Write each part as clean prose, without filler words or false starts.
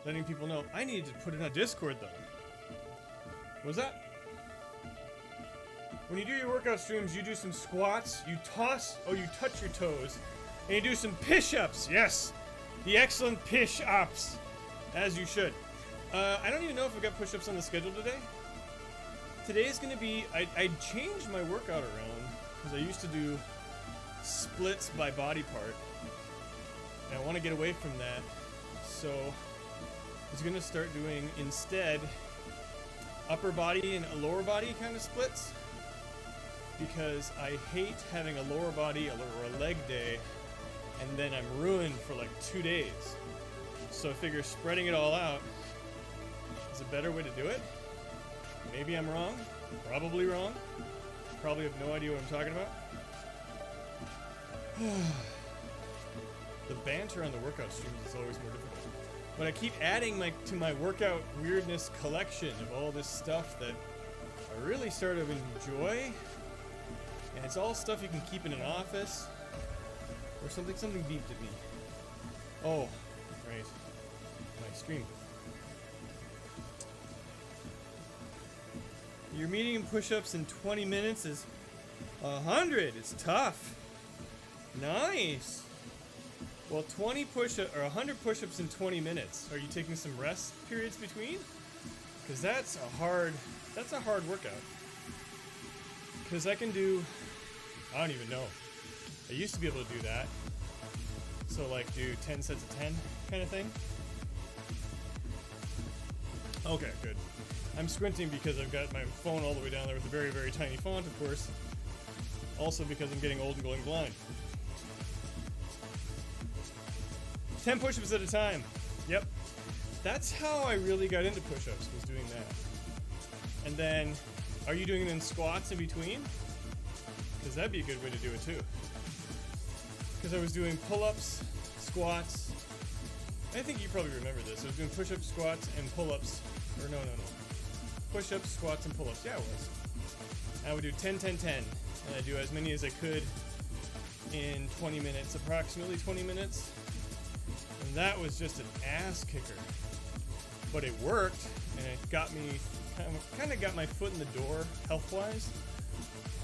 letting people know. I need to put it on Discord, though. What was that? When you do your workout streams, you do some squats, you touch your toes, and you do some push-ups. Yes, the excellent push-ups, as you should. I don't even know if I've got push-ups on the schedule today. Today is going to be, I changed my workout around, because I used to do splits by body part, and I want to get away from that, so I was going to start doing, instead, upper body and lower body kind of splits, because I hate having a lower body or a leg day, and then I'm ruined for like 2 days. So I figure spreading it all out is a better way to do it. Maybe I'm wrong. Probably wrong. Probably have no idea what I'm talking about. The banter on the workout streams is always more difficult. But I keep adding to my workout weirdness collection of all this stuff that I really start to enjoy. And it's all stuff you can keep in an office. Or something beeped at me. Oh, right. My stream. Your medium push-ups in 20 minutes is 100. It's tough. Nice. Well, 20 push-ups or 100 push-ups in 20 minutes. Are you taking some rest periods between? Because that's a hard workout. Because I can do, I don't even know. I used to be able to do that. So like do 10 sets of 10 kind of thing. Okay, good. I'm squinting because I've got my phone all the way down there with a very, very tiny font, of course. Also because I'm getting old and going blind. 10 push-ups at a time. Yep. That's how I really got into push-ups, was doing that. And then, are you doing it in squats in between? Because that'd be a good way to do it too. Because I was doing pull-ups, squats. I think you probably remember this. I was doing push-ups, squats, and pull-ups. Or no. Push-ups, squats, and pull-ups. Yeah, it was. I would do 10, 10, 10. And I'd do as many as I could in 20 minutes, approximately 20 minutes. And that was just an ass kicker. But it worked, and it got me, kind of got my foot in the door, health-wise,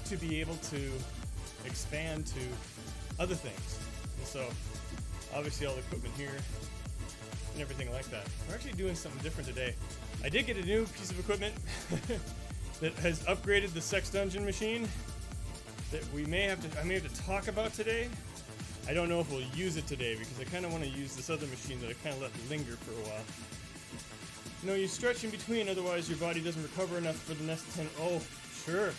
to be able to expand to other things. And so, obviously all the equipment here, and everything like that. We're actually doing something different today. I did get a new piece of equipment that has upgraded the Sex Dungeon machine that I may have to talk about today. I don't know if we'll use it today because I kind of want to use this other machine that I kind of let linger for a while. You know, you stretch in between, otherwise your body doesn't recover enough for the next 10. Oh, sure.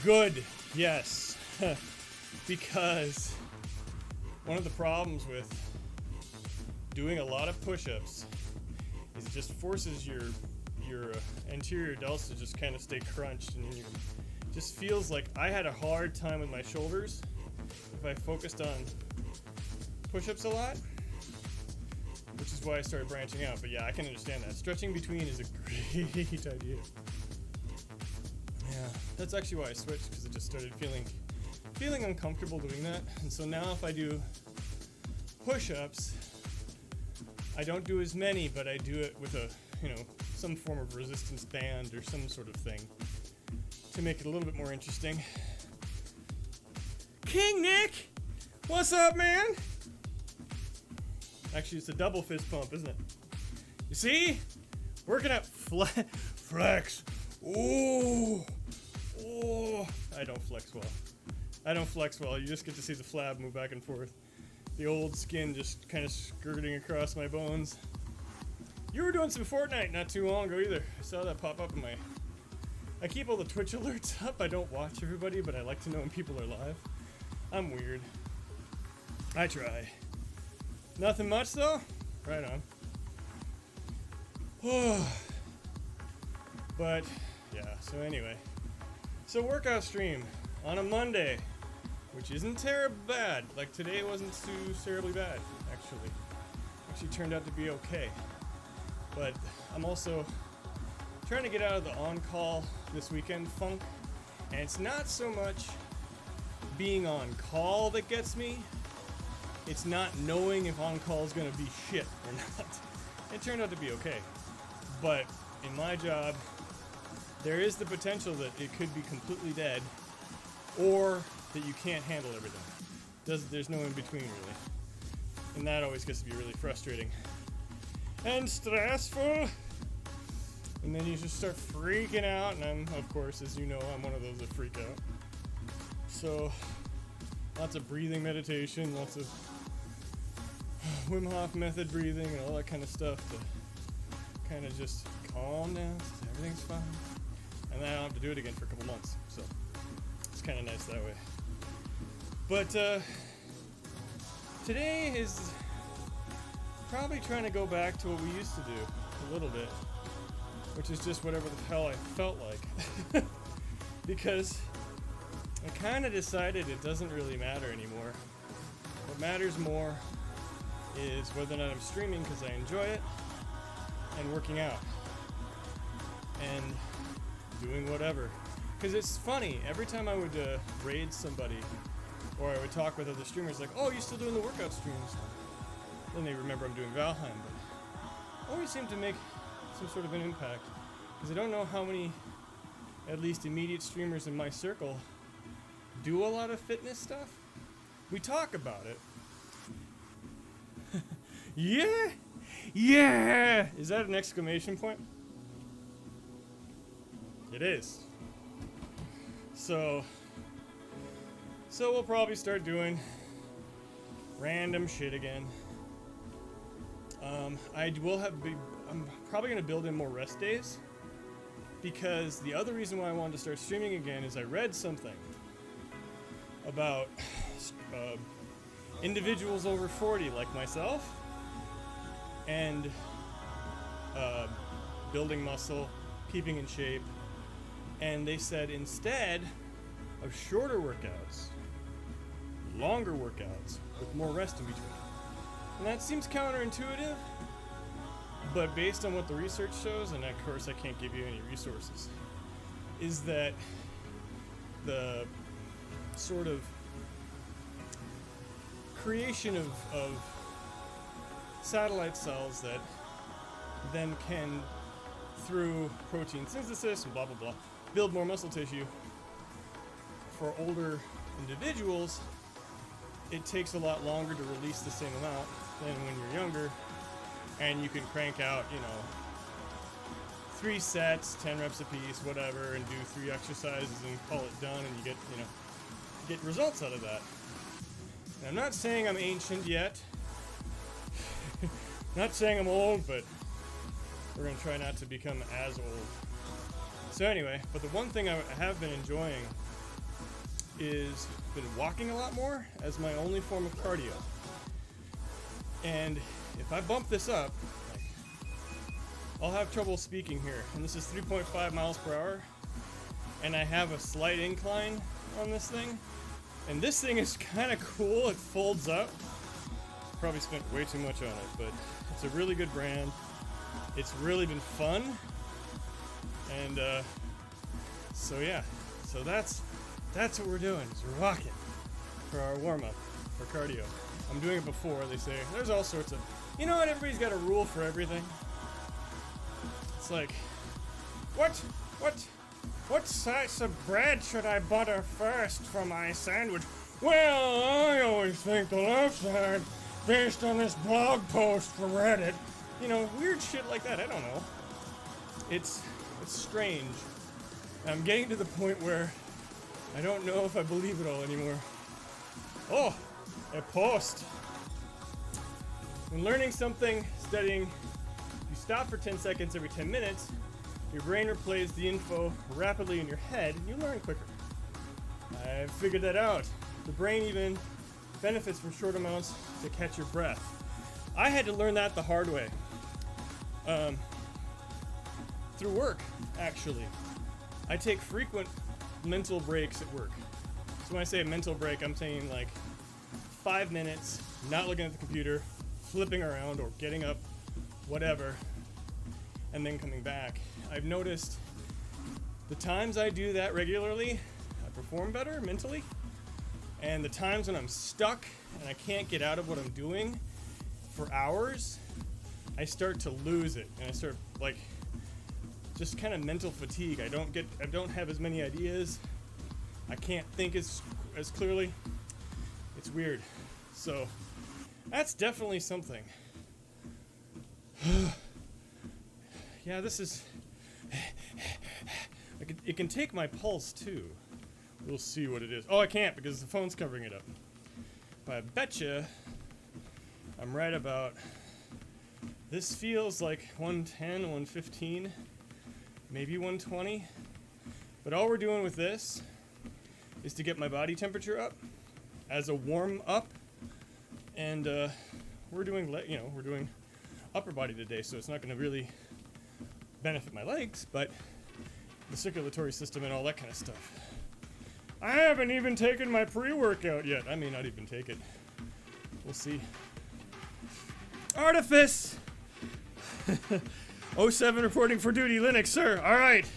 Good. Yes. Because one of the problems with doing a lot of push-ups is it just forces your anterior delts to just kind of stay crunched, and it just feels like I had a hard time with my shoulders if I focused on push-ups a lot, which is why I started branching out. But yeah, I can understand that. Stretching between is a great idea. Yeah, that's actually why I switched, because I just started feeling uncomfortable doing that. And so now if I do push-ups, I don't do as many, but I do it with a, some form of resistance band or some sort of thing to make it a little bit more interesting. King Nick! What's up, man? Actually, it's a double fist pump, isn't it? You see? Working out flex. Ooh. I don't flex well. You just get to see the flab move back and forth. The old skin just kind of skirting across my bones. You were doing some Fortnite not too long ago either. I saw that pop up in my... I keep all the Twitch alerts up. I don't watch everybody, but I like to know when people are live. I'm weird. I try. Nothing much though? Right on. But, yeah, so anyway. So workout stream on a Monday, which isn't terribly bad. Like today wasn't too terribly bad, actually. Actually turned out to be okay. But I'm also trying to get out of the on-call this weekend funk. And it's not so much being on call that gets me. It's not knowing if on-call is going to be shit or not. It turned out to be okay. But in my job, there is the potential that it could be completely dead, or that you can't handle everything. There's no in between, really. And that always gets to be really frustrating. And stressful! And then you just start freaking out, and I'm, of course, as you know, I'm one of those that freak out. So, lots of breathing meditation, lots of Wim Hof method breathing, and all that kind of stuff to kind of just calm down, so everything's fine. And then I don't have to do it again for a couple months, so it's kind of nice that way. But today is probably trying to go back to what we used to do a little bit, which is just whatever the hell I felt like. Because I kind of decided it doesn't really matter anymore. What matters more is whether or not I'm streaming because I enjoy it, and working out, and doing whatever. Because it's funny, every time I would raid somebody, or I would talk with other streamers, like, oh, you're still doing the workout streams? Then they remember I'm doing Valheim, but always seem to make some sort of an impact. Because I don't know how many, at least immediate streamers in my circle, do a lot of fitness stuff. We talk about it. Yeah! Yeah! Is that an exclamation point? It is. So we'll probably start doing random shit again. I'm probably gonna build in more rest days, because the other reason why I wanted to start streaming again is I read something about individuals over 40 like myself, and building muscle, keeping in shape, and they said instead of shorter workouts, longer workouts with more rest in between. And that seems counterintuitive, but based on what the research shows, and of course I can't give you any resources, is that the sort of creation of satellite cells that then can, through protein synthesis and blah blah blah, build more muscle tissue. For older individuals, it takes a lot longer to release the same amount than when you're younger, and you can crank out, 3 sets, 10 reps a piece, whatever, and do 3 exercises and call it done, and you get results out of that. And I'm not saying I'm ancient yet, not saying I'm old, but we're gonna try not to become as old. So anyway, but the one thing I have been enjoying is been walking a lot more as my only form of cardio. And if I bump this up, I'll have trouble speaking here. And this is 3.5 miles per hour, and I have a slight incline on this thing. And this thing is kind of cool. It folds up. Probably spent way too much on it, but it's a really good brand. It's really been fun. And so yeah, so that's what we're doing, is we're walking for our warm-up, for cardio. I'm doing it before, they say. There's all sorts of, you know what, everybody's got a rule for everything. It's like, what slice of bread should I butter first for my sandwich? Well, I always think the left side, based on this blog post from Reddit. Weird shit like that, I don't know. It's strange. I'm getting to the point where I don't know if I believe it all anymore. Oh, a post. When learning something, studying, you stop for 10 seconds every 10 minutes, your brain replays the info rapidly in your head, and you learn quicker. I've figured that out. The brain even benefits from short amounts to catch your breath. I had to learn that the hard way. Through work, actually. I take frequent mental breaks at work. So when I say a mental break, I'm saying like 5 minutes, not looking at the computer, flipping around or getting up, whatever, and then coming back. I've noticed the times I do that regularly, I perform better mentally. And the times when I'm stuck and I can't get out of what I'm doing for hours, I start to lose it, and I start like just kind of mental fatigue. I don't have as many ideas. I can't think as clearly. It's weird. So that's definitely something. Yeah, this is. It can take my pulse too. We'll see what it is. Oh, I can't because the phone's covering it up. But I betcha I'm right about. This feels like 110, 115, maybe 120. But all we're doing with this is to get my body temperature up as a warm up, and we're doing upper body today, so it's not going to really benefit my legs, but the circulatory system and all that kind of stuff. I haven't even taken my pre-workout yet. I may not even take it. We'll see. Artifice! 07 reporting for duty, Linux, sir. All right.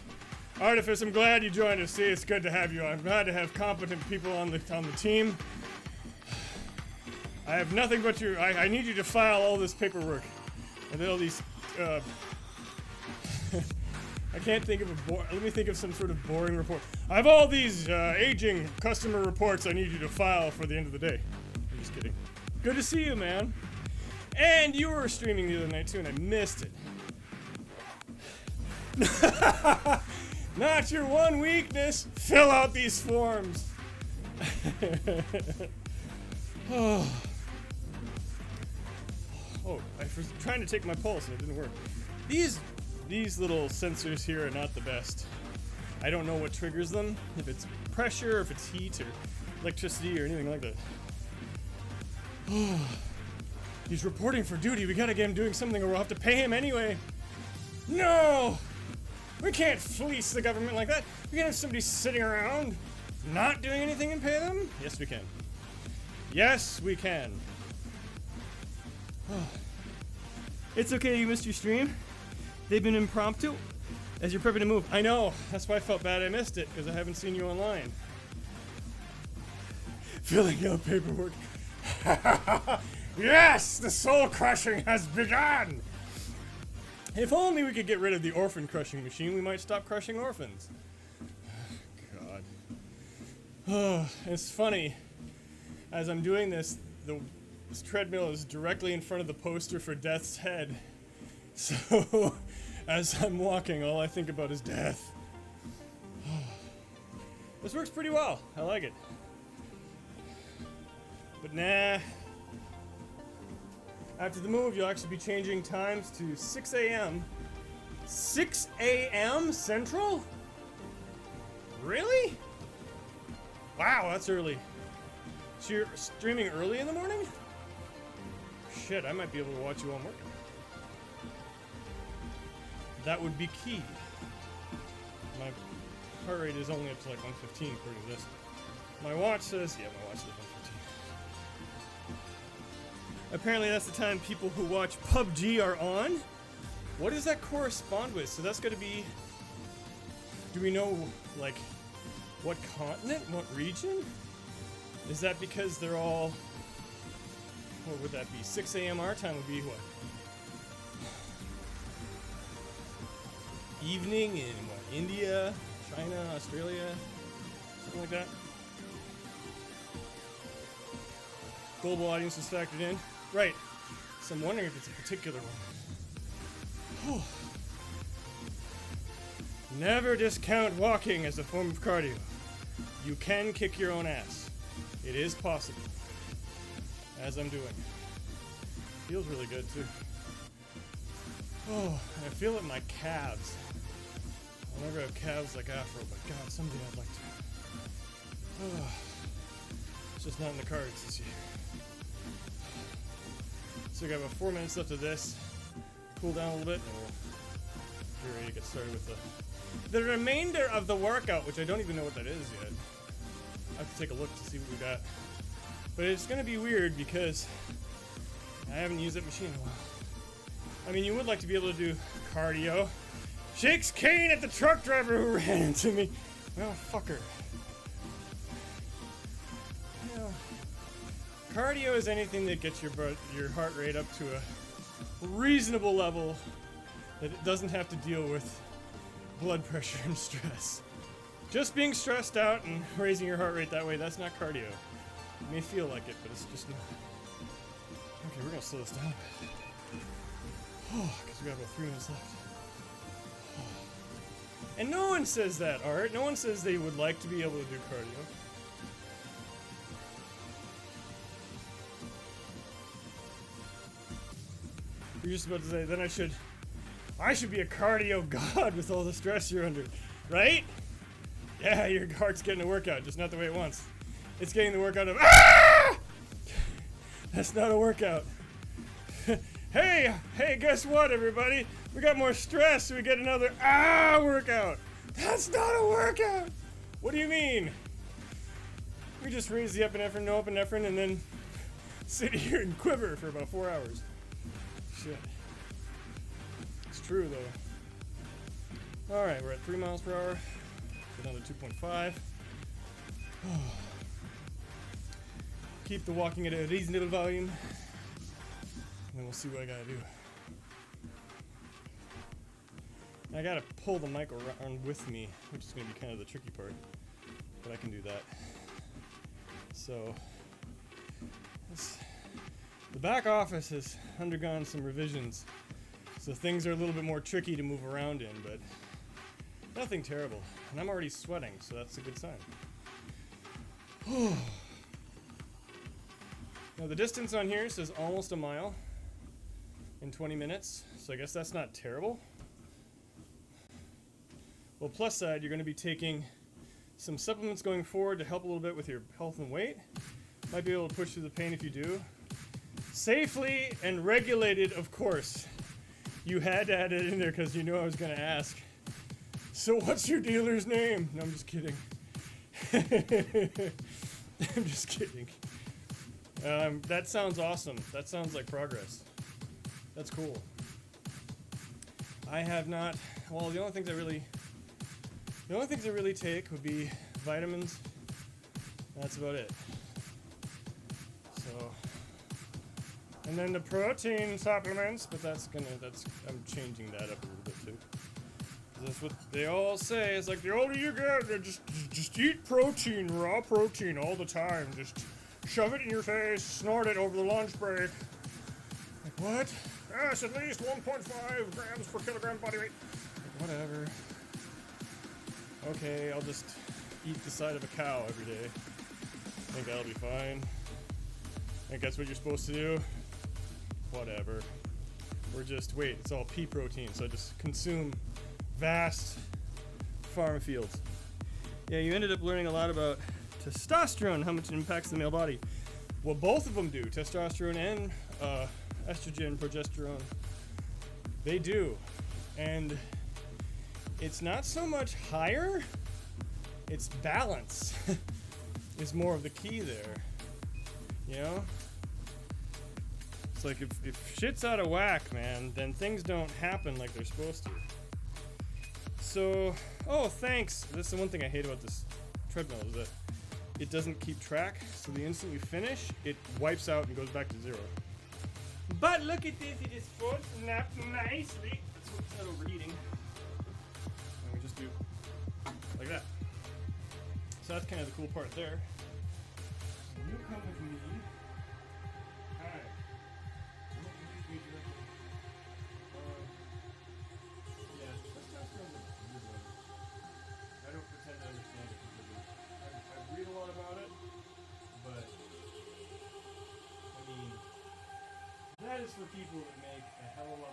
Artifice, I'm glad you joined us. See, it's good to have you. I'm glad to have competent people on the team. I have nothing but your. I need you to file all this paperwork and all these. I can't think of let me think of some sort of boring report. I have all these aging customer reports I need you to file for the end of the day. I'm just kidding. Good to see you, man. And you were streaming the other night too, and I missed it. Not your one weakness. Fill out these forms. Oh, I was trying to take my pulse and it didn't work. These little sensors here are not the best. I don't know what triggers them. If it's pressure, if it's heat, or electricity, or anything like that. He's reporting for duty. We gotta get him doing something or we'll have to pay him anyway. No! We can't fleece the government like that. We can't have somebody sitting around not doing anything and pay them? Yes, we can. Yes, we can. It's okay you missed your stream. They've been impromptu as you're prepping to move. I know. That's why I felt bad I missed it, because I haven't seen you online. Filling out paperwork. Yes! The soul crushing has begun! If only we could get rid of the orphan crushing machine, we might stop crushing orphans. God. Oh, it's funny. As I'm doing this treadmill is directly in front of the poster for Death's head. So, as I'm walking, all I think about is death. This works pretty well. I like it. But nah. After the move, you'll actually be changing times to 6 a.m. 6 a.m. Central? Really? Wow, that's early. So you're streaming early in the morning? Shit, I might be able to watch you while I'm working. That would be key. My heart rate is only up to like 115 according to this. My watch says, yeah, my watch says 115. Apparently that's the time people who watch PUBG are on. What does that correspond with? So that's going to be... Do we know, like, what continent? What region? Is that because they're all... What would that be? 6 a.m. our time would be what? Evening in what? India, China, Australia, something like that. Global audience is factored in. Right. So I'm wondering if it's a particular one. Never discount walking as a form of cardio. You can kick your own ass. It is possible. As I'm doing. Feels really good too. Oh, I feel it in my calves. I'll never have calves like Afro, but God, someday I'd like to. Oh, it's just not in the cards this year. So we got about 4 minutes left of this. Cool down a little bit, and we'll be ready to get started with the remainder of the workout, which I don't even know what that is yet. I have to take a look to see what we got. But it's going to be weird because I haven't used that machine in a while. I mean, you would like to be able to do cardio. Shakes cane at the truck driver who ran into me. Well, fucker. You know, cardio is anything that gets your heart rate up to a reasonable level that it doesn't have to deal with blood pressure and stress. Just being stressed out and raising your heart rate that way, that's not cardio. It may feel like it, but it's just not. Okay, we're gonna slow this down a bit. Because we got about 3 minutes left. And no one says that, Art. No one says they would like to be able to do cardio. You're just about to say, then I should be a cardio god with all the stress you're under, right? Yeah, your heart's getting a workout, just not the way it wants. It's getting the workout of, ah! That's not a workout. Hey, guess what, everybody? We got more stress, so we get another workout. That's not a workout. What do you mean? We just raise the epinephrine, no epinephrine, and then sit here and quiver for about 4 hours. Shit. It's true, though. Alright, we're at 3 miles per hour. Go down to 2.5. Keep the walking at a reasonable volume. And then we'll see what I gotta do. I gotta pull the mic around with me, which is gonna be kind of the tricky part. But I can do that. So, the back office has undergone some revisions. So things are a little bit more tricky to move around in, but nothing terrible. And I'm already sweating, so that's a good sign. Now the distance on here says almost a mile in 20 minutes, so I guess that's not terrible. Well, plus side, you're going to be taking some supplements going forward to help a little bit with your health and weight. Might be able to push through the pain if you do. Safely and regulated, of course. You had to add it in there because you knew I was going to ask. So what's your dealer's name? No, I'm just kidding. I'm just kidding. That sounds awesome. That sounds like progress. That's cool. I have not. Well, the only things I really take would be vitamins. That's about it. So, and then the protein supplements, but I'm changing that up a little bit too. That's what they all say. It's like the older you get, just eat protein, raw protein all the time. Just shove it in your face, snort it over the lunch break. Like, what? Yes, at least 1.5 grams per kilogram body weight. Like, whatever. Okay, I'll just eat the side of a cow every day. I think that'll be fine. I think that's what you're supposed to do. Whatever. Wait, it's all pea protein, so I just consume vast farm fields. Yeah, you ended up learning a lot about testosterone, how much it impacts the male body. Well, both of them do, testosterone and estrogen, progesterone. They do. And it's not so much higher, it's balance is more of the key there. You know? It's like if shit's out of whack, man, then things don't happen like they're supposed to. So, oh, thanks. That's the one thing I hate about this treadmill is that it doesn't keep track. So the instant you finish, it wipes out and goes back to 0. But look at this, it is folds up nicely. So it's not overheating. And we just do like that. So that's kind of the cool part there. You come with me. Hi. Yeah, testosterone is a weird one. I don't pretend to understand it completely. I read a lot about it, but I mean, that is for people that make a hell of a lot